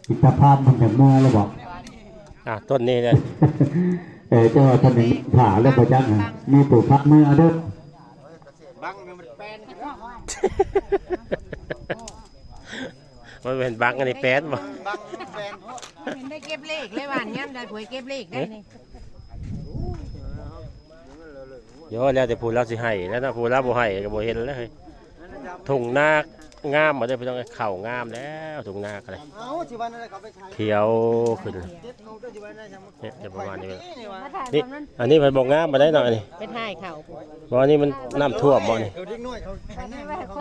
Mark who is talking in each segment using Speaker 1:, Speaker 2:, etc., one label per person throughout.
Speaker 1: อิตาภาพมันจะเมื่อแล้วบอก
Speaker 2: ต้นนี้เลย
Speaker 1: เจ้าท่านหนึ่งผ่าแล้วประจังมีปลูกพักเมื่อเด้อ
Speaker 2: มันเป็นบังอันนี้แป๊ดบ่
Speaker 3: เห็นได้เก็บเลขเลยว่านย่ำได้หวยเก็บเลขได้นี่
Speaker 2: โย่แล้วแต่ผู้เราสิให้แล้วนะผู้เราบ่ให้ก็บ่เห็นแล้วเฮ้ยถุงนางามมาได้พี่น้องเข่างามแล้วถุงนาอะไรเขียวขึ้นเนี่ยจะประมาณนี้นี่อันนี้มันบอกงามมาได้หน่อยนี่
Speaker 3: เป็นถ่ายเข่า
Speaker 2: เพราะนี่มันน้ำท่วมบ่นี่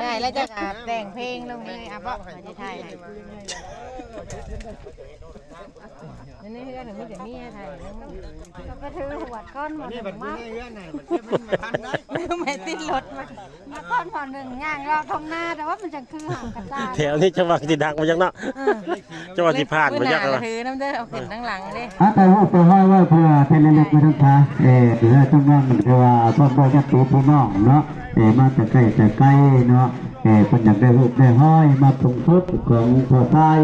Speaker 3: ได้แล้วจะแต่งเพลงลงเลยอ่ะบ่จะถ่ายนี่เรื่องหนึ่งมีแต่เมียถ่ายก็ไปถือหัวก้อนหมดมากแม่ติดรถมาก้อนหมดหนึ่งย่างรอทำหน้าแต่ว่ามันจะคือห่างกันได้
Speaker 2: แถวนี้จังหวัดสิดังมาจังเนาะจังหวัดสิผ่านมาจังเลย
Speaker 3: ถือน้ำเด้อเอาขึ้นทั้งหลังเลย
Speaker 1: แต่ว่าตัวห้อยว่าเพื่อเทเลเล็กมาทั้งท้าหรือต้องนั่งเพื่อพ่อพ่อจะตีพี่น้องเนาะมาแต่ใกล้แต่ใกล้เนาะเป็นอยากได้รูปได้ห้อยมาตรงทุบของพ่อชาย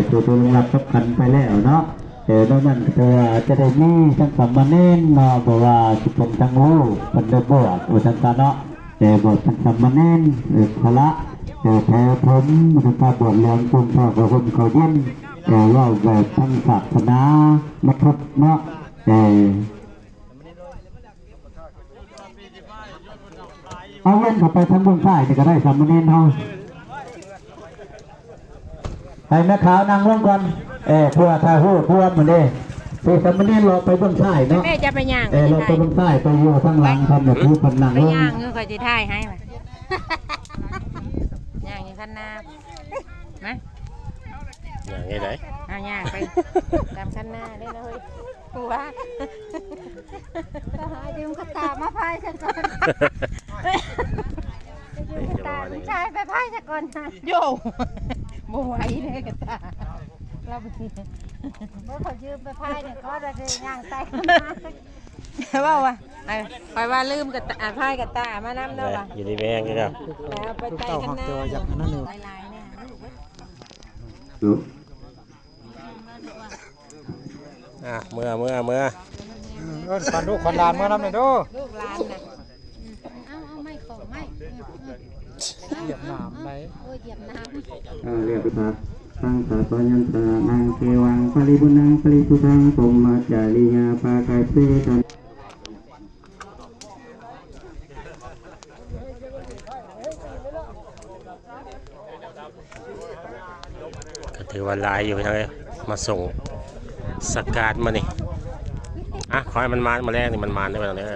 Speaker 1: ผู้ทุนรับสำคัญไปแล้วเนาะแล้วนั่นเธอจะได้มีทั้งสามเณรเนาะบอกว่าสิเป็นทั้งลูกเป็นได้บวชอุทันตาเนาะบวชทั้งสามเณรพระแท้ผมอุทันตาบวชเลี้ยงคุณพ่อกับคุณเขาเย็นว่าแบบทั้งศาสนามาทดเนาะเอาเล่นเข้าไปทั้งเบื้องใต้ก็ได้สามเณรเฮาให้แม่ขาวนางลงก่อนเพื่อทาหูเพื่อมันได้ไปสามเณรเราไปเบื้องใต้เนาะ
Speaker 3: แม่จะไปย่าง
Speaker 1: เราไปเบื้องใต้ไปอยู่ข้างหลังทำแบบผู้คนนั่งลง
Speaker 3: ย่างเงื่อนคอยจะถ่ายให้ไหมย่างอยู่ข้างหน้านะ
Speaker 2: อย่างไงไหน
Speaker 3: ย่างไปตามข้างหน้าได้เลยกูว่ายืมกระตามาพายสักก่อนยืมกระตาลูกชายไปพายสักก่อนโย่บ่ไหวเลยกระตาเราไปเมื่อเขายืมไปพายเนี่ยก็จะย่างใส่ว่าไปว่าลืมกระตาพายกระตามาน้ำเนาะ
Speaker 2: อยู่ในแมงนี่ครับ
Speaker 3: แล้วไปไต่ข้างหน้าลายเนี่ย
Speaker 2: เมื่อ
Speaker 4: ปันลูกคนลานเมื่อน้ำเลยดู
Speaker 3: ลูกลานนะเอาไม่ของไม่
Speaker 4: เหยียบหนามไหม
Speaker 3: เหยียบน้
Speaker 1: ำเรียกไปครับตั้งตาปัญญาตานังเทวังปริบุนังปริสุทังสมมาจาริยาปากายเสตัน
Speaker 2: ถือว่าลายอยู่ทางนี้มาส่งสกัดมานี่ขอให้มันมาแรกนี่มันมาได้ไหมตรงนี้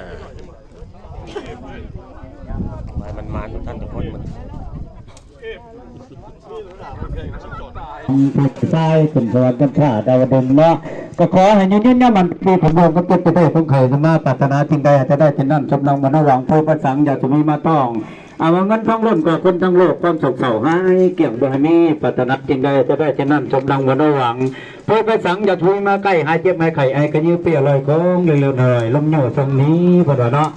Speaker 2: มันมาทุกท่านทุกคนมัน
Speaker 1: ใช่เป็นสวรรค์กันข้าดาวดึงเนาะก็ขอให้ยืนยันเนี่ยมันคือผมลงก็จะได้ผมเคยมาปรารถนาจริงใดจะได้ที่นั่นจำนองมันระหว่างผู้ประสังอย่าจะมีมาต้องเอาเงินท้องล้นกว่าคนทั้งโลกความโศกเศร้าให้เกี่ยงโดยมีปรารถนาจริงใดจะได้ที่นั่นจำนองมันระหว่างผู้ประสังอย่าทุยมาใกล้หายเจ็บหายไข้ไอกระยื้อเปียลอยโค้งเร็วๆหน่อยลมโย่ตรงนี้พอเนาะ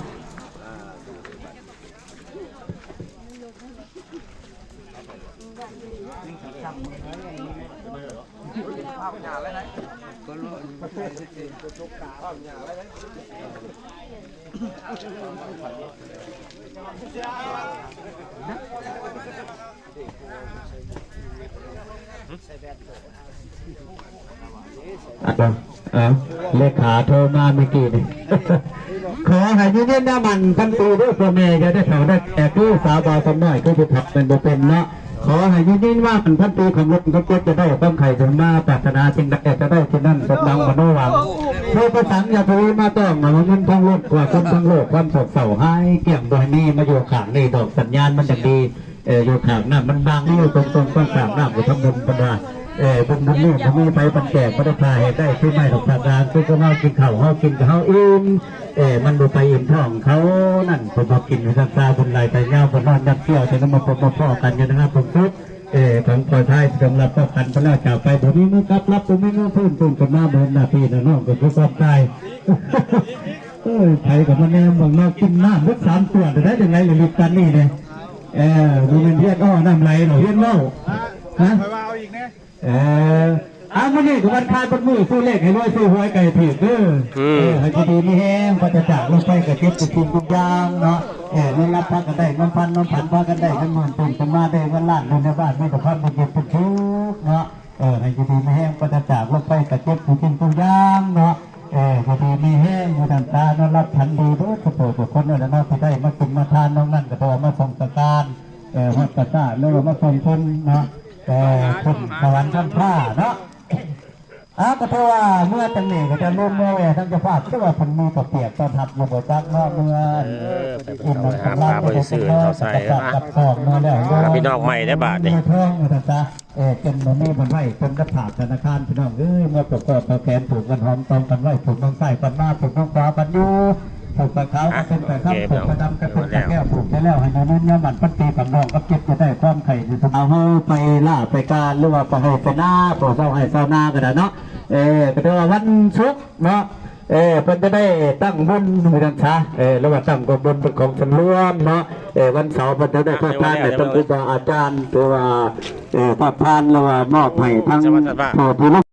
Speaker 1: เลขาโทรมาเมื่อกี้นี่ขอให้ยืนยันว่ามันพันตูด้วยพ่อแม่จะได้เขาได้แต่กู้สาวบาวสมน้อยก็จะผักเป็นบุเป็นเนาะขอให้ยืนยันว่ามันพันตูของรถเขาก็จะได้ต้องไข่ถึงมาปรารถนาจริงแต่จะได้ที่นั่นสมดังมโนหวังโดยประสังอย่าทุยมาต้องมาเงินทั้งรถกว่าคนทั้งโลกความโศกเศร้าให้เกี่ยงโดยนี้มาอยู่ขางนี่ดอกสัญญาณมันจะดีอยู่ขางหน้ามันบางนี่อยู่ตรงๆข้างขางหน้าอยู่ทั้งบนบรรดาบุญบุญนี่ทำให้ไปปันแจกพระพาเหตุได้ที่ไม่หลอกทางการคือก็มากินข้าวห่อกินกับเขาอิ่มมันดูไปอิ่มท้องเขานั่นผมมากินในทางตาบนไหลไปเงาบนนอนยักเที่ยวจะนำมาพบพ่อกันอยู่นะครับผมทุกของปล่อยท้ายสำหรับพ่อกันพระราชาไปผมมีมือกับรับผมมีมือพื้นพื้นกับหน้าเบิร์นหน้าพี่นะน้องกับทุกความตายไทยกับมันแนมบางนอกกินน้ำรถ3 ตัวแต่ได้ยังไงเลยลิบกันนี่เลยดูเป็นเทียนน้ำไหลหน่อยเทียนเล่าฮะเอาอีกนะ มื้อนี้ก็วันคายบนมือสู้เลขให้รวยสู้หวยไก่ถือให้ดีมีแห้งก็จะจากลงไปกับเจ็บจะกินทุกอย่างเนาะเงินรับพักกันได้เงินพันเงินผันพากันได้เงินหมื่นตุ่นกันมาได้เงินล้านในบ้านไม่ต้องพันเป็นเจ็บเป็นทุกข์เนาะให้ดีมีแห้งก็จะจากลงไปกับเจ็บจะกินทุกอย่างเนาะให้ดีมีแห้งมาดันตานอนรับทันดีด้วยทุกคนเนี่ยนะที่ได้มากินมาทานน้องนั่นก็ตัวมาส่งสการวัดกระซ่าเรื่องมาส่งทุนเนาะคนสวรรค์ท่านผ้าเนาะก็เพราะว่าเมื่อตั้งนี้ก็จะร่วมเมื่อทั้งจะภาพก็ว่าพันมือต่อเปียกตอนทับอยู่บนจักเนาะเมื่ออุ่นมันกำลังจะเป็นเนาะกับของเนาะแล้ว
Speaker 2: พี่น้องใหม่ได้บาทนี่
Speaker 1: เพิ่งมาจ้ะเป็นมันนี่มันไว้เป็นกระถางธนาคารพี่น้องเมื่อประกอบแขนผูกกันหอมตรงกันไว้ผูกน้องใส่กันมาผูกน้องขวากันอยู่ผูกกระเขาเป็นกระข้ามผูกกระดำกระเป็นกระแก้วผูกได้แล้วให้นุ่นเนี่ยมันปันตีกับน้องก็เก็บจะได้ความไข่ในสมเอาไปล่าไปการหรือว่าไปให้ไปหน้าปล่อยเศร้าให้เศร้าหน้าก็ได้เนาะก็เรียกว่าวันศุกร์เนาะเพิ่นจะได้ตั้งบุญในดังช้าแล้วว่าตั้งบุญเป็นของส่วนรวมเนาะวันเสาร์เพิ่นจะได้ทอดทานในต้นครูบาอาจารย์ตัวว่าทอดทานแล้วว่ามอบให้ทั้งผู้ที่